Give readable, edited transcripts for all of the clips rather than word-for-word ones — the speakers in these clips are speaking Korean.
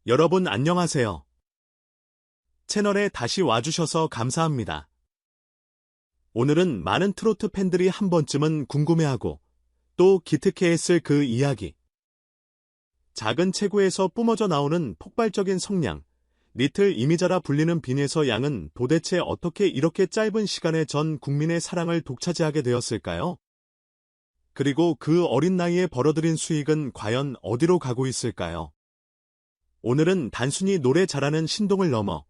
여러분 안녕하세요. 채널에 다시 와주셔서 감사합니다. 오늘은 많은 트로트 팬들이 한 번쯤은 궁금해하고 또 기특해했을 그 이야기. 작은 체구에서 뿜어져 나오는 폭발적인 성량, 리틀 이미자라 불리는 빈에서 양은 도대체 어떻게 이렇게 짧은 시간에 전 국민의 사랑을 독차지하게 되었을까요? 그리고 그 어린 나이에 벌어들인 수익은 과연 어디로 가고 있을까요? 오늘은 단순히 노래 잘하는 신동을 넘어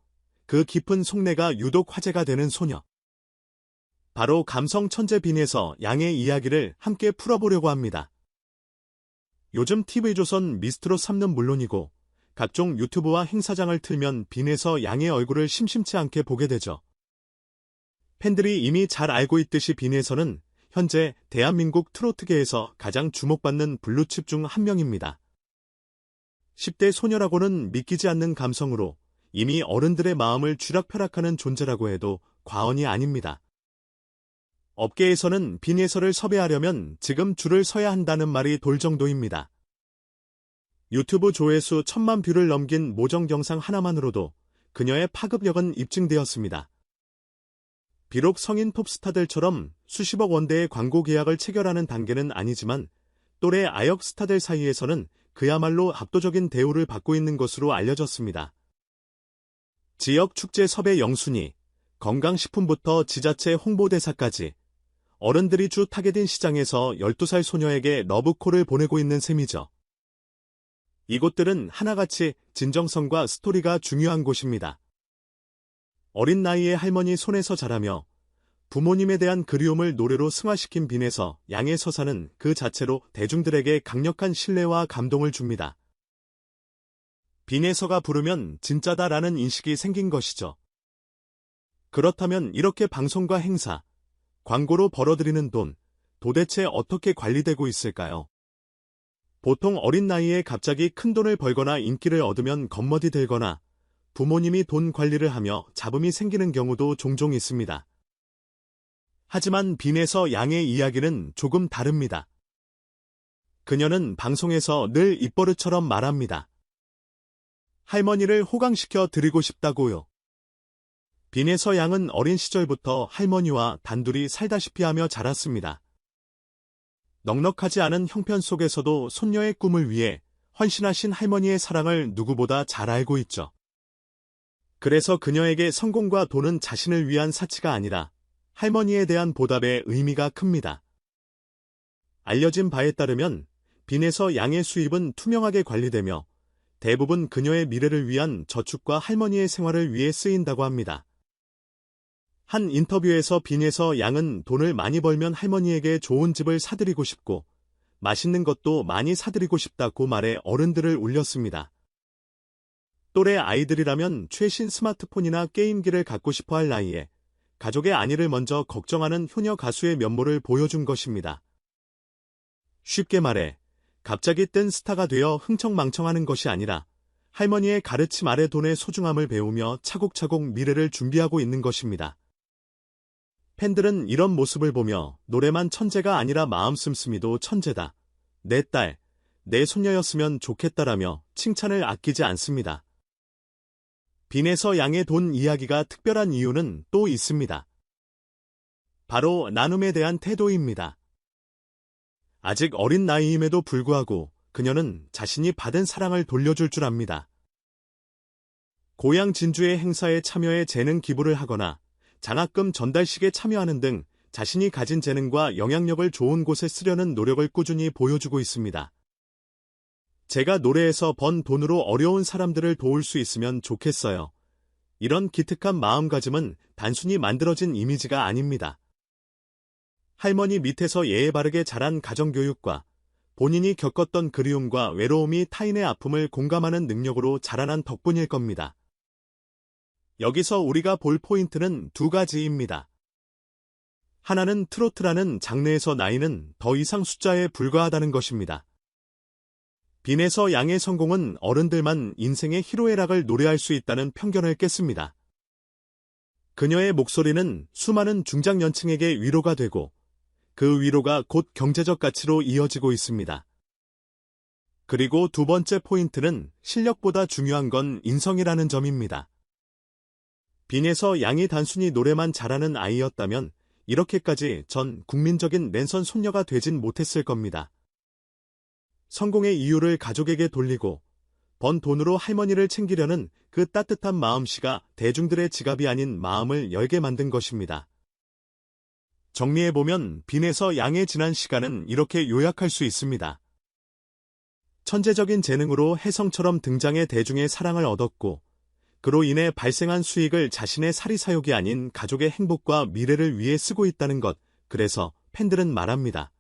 그 깊은 속내가 유독 화제가 되는 소녀. 바로 감성 천재 빈에서 양의 이야기를 함께 풀어보려고 합니다. 요즘 TV조선 미스트롯 3는 물론이고 각종 유튜브와 행사장을 틀면 빈에서 양의 얼굴을 심심치 않게 보게 되죠. 팬들이 이미 잘 알고 있듯이 빈에서는 현재 대한민국 트로트계에서 가장 주목받는 블루칩 중 한 명입니다. 10대 소녀라고는 믿기지 않는 감성으로 이미 어른들의 마음을 쥐락펴락하는 존재라고 해도 과언이 아닙니다. 업계에서는 빈에서를 섭외하려면 지금 줄을 서야 한다는 말이 돌 정도입니다. 유튜브 조회수 1000만 뷰를 넘긴 모정 영상 하나만으로도 그녀의 파급력은 입증되었습니다. 비록 성인 톱스타들처럼 수십억 원대의 광고 계약을 체결하는 단계는 아니지만 또래 아역 스타들 사이에서는 그야말로 압도적인 대우를 받고 있는 것으로 알려졌습니다. 지역 축제 섭외 영순위, 건강식품부터 지자체 홍보대사까지 어른들이 주 타겟인 시장에서 12살 소녀에게 러브콜을 보내고 있는 셈이죠. 이곳들은 하나같이 진정성과 스토리가 중요한 곳입니다. 어린 나이에 할머니 손에서 자라며 부모님에 대한 그리움을 노래로 승화시킨 빈에서 양의 서사는 그 자체로 대중들에게 강력한 신뢰와 감동을 줍니다. 빈에서가 부르면 진짜다라는 인식이 생긴 것이죠. 그렇다면 이렇게 방송과 행사, 광고로 벌어들이는 돈, 도대체 어떻게 관리되고 있을까요? 보통 어린 나이에 갑자기 큰 돈을 벌거나 인기를 얻으면 겉멋이 들거나 부모님이 돈 관리를 하며 잡음이 생기는 경우도 종종 있습니다. 하지만 빈에서 양의 이야기는 조금 다릅니다. 그녀는 방송에서 늘 입버릇처럼 말합니다. 할머니를 호강시켜 드리고 싶다고요. 빈에서 양은 어린 시절부터 할머니와 단둘이 살다시피 하며 자랐습니다. 넉넉하지 않은 형편 속에서도 손녀의 꿈을 위해 헌신하신 할머니의 사랑을 누구보다 잘 알고 있죠. 그래서 그녀에게 성공과 돈은 자신을 위한 사치가 아니라 할머니에 대한 보답의 의미가 큽니다. 알려진 바에 따르면 빈에서 양의 수입은 투명하게 관리되며 대부분 그녀의 미래를 위한 저축과 할머니의 생활을 위해 쓰인다고 합니다. 한 인터뷰에서 빈에서 양은 돈을 많이 벌면 할머니에게 좋은 집을 사드리고 싶고 맛있는 것도 많이 사드리고 싶다고 말해 어른들을 울렸습니다. 또래 아이들이라면 최신 스마트폰이나 게임기를 갖고 싶어 할 나이에 가족의 안위를 먼저 걱정하는 효녀 가수의 면모를 보여준 것입니다. 쉽게 말해 갑자기 뜬 스타가 되어 흥청망청하는 것이 아니라 할머니의 가르침 아래 돈의 소중함을 배우며 차곡차곡 미래를 준비하고 있는 것입니다. 팬들은 이런 모습을 보며 노래만 천재가 아니라 마음 씀씀이도 천재다. 내 딸, 내 손녀였으면 좋겠다라며 칭찬을 아끼지 않습니다. 빈에서 양의 돈 이야기가 특별한 이유는 또 있습니다. 바로 나눔에 대한 태도입니다. 아직 어린 나이임에도 불구하고 그녀는 자신이 받은 사랑을 돌려줄 줄 압니다. 고향 진주의 행사에 참여해 재능 기부를 하거나 장학금 전달식에 참여하는 등 자신이 가진 재능과 영향력을 좋은 곳에 쓰려는 노력을 꾸준히 보여주고 있습니다. 제가 노래에서 번 돈으로 어려운 사람들을 도울 수 있으면 좋겠어요. 이런 기특한 마음가짐은 단순히 만들어진 이미지가 아닙니다. 할머니 밑에서 예의 바르게 자란 가정교육과 본인이 겪었던 그리움과 외로움이 타인의 아픔을 공감하는 능력으로 자라난 덕분일 겁니다. 여기서 우리가 볼 포인트는 두 가지입니다. 하나는 트로트라는 장르에서 나이는 더 이상 숫자에 불과하다는 것입니다. 빈에서 양의 성공은 어른들만 인생의 희로애락을 노래할 수 있다는 편견을 깼습니다. 그녀의 목소리는 수많은 중장년층에게 위로가 되고 그 위로가 곧 경제적 가치로 이어지고 있습니다. 그리고 두 번째 포인트는 실력보다 중요한 건 인성이라는 점입니다. 빈에서 양이 단순히 노래만 잘하는 아이였다면 이렇게까지 전 국민적인 랜선 손녀가 되진 못했을 겁니다. 성공의 이유를 가족에게 돌리고 번 돈으로 할머니를 챙기려는 그 따뜻한 마음씨가 대중들의 지갑이 아닌 마음을 열게 만든 것입니다. 정리해보면 빈에서 양의 지난 시간은 이렇게 요약할 수 있습니다. 천재적인 재능으로 혜성처럼 등장해 대중의 사랑을 얻었고 그로 인해 발생한 수익을 자신의 사리사욕이 아닌 가족의 행복과 미래를 위해 쓰고 있다는 것. 그래서 팬들은 말합니다.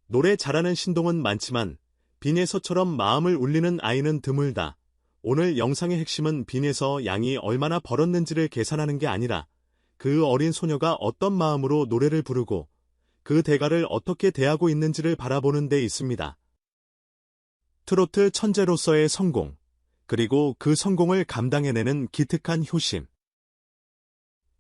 노래 잘하는 신동은 많지만 빈에서처럼 마음을 울리는 아이는 드물다. 오늘 영상의 핵심은 빈에서 양이 얼마나 벌었는지를 계산하는 게 아니라 그 어린 소녀가 어떤 마음으로 노래를 부르고 그 대가를 어떻게 대하고 있는지를 바라보는 데 있습니다. 트로트 천재로서의 성공, 그리고 그 성공을 감당해내는 기특한 효심.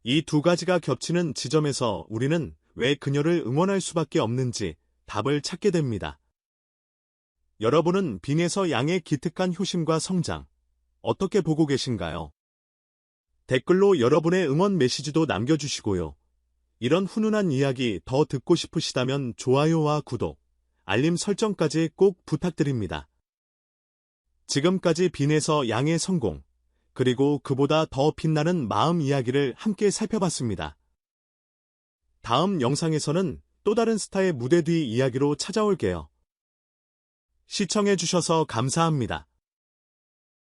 이 두 가지가 겹치는 지점에서 우리는 왜 그녀를 응원할 수밖에 없는지 답을 찾게 됩니다. 여러분은 빈에서 양의 기특한 효심과 성장, 어떻게 보고 계신가요? 댓글로 여러분의 응원 메시지도 남겨주시고요. 이런 훈훈한 이야기 더 듣고 싶으시다면 좋아요와 구독, 알림 설정까지 꼭 부탁드립니다. 지금까지 빈에서 양의 성공, 그리고 그보다 더 빛나는 마음 이야기를 함께 살펴봤습니다. 다음 영상에서는 또 다른 스타의 무대 뒤 이야기로 찾아올게요. 시청해주셔서 감사합니다.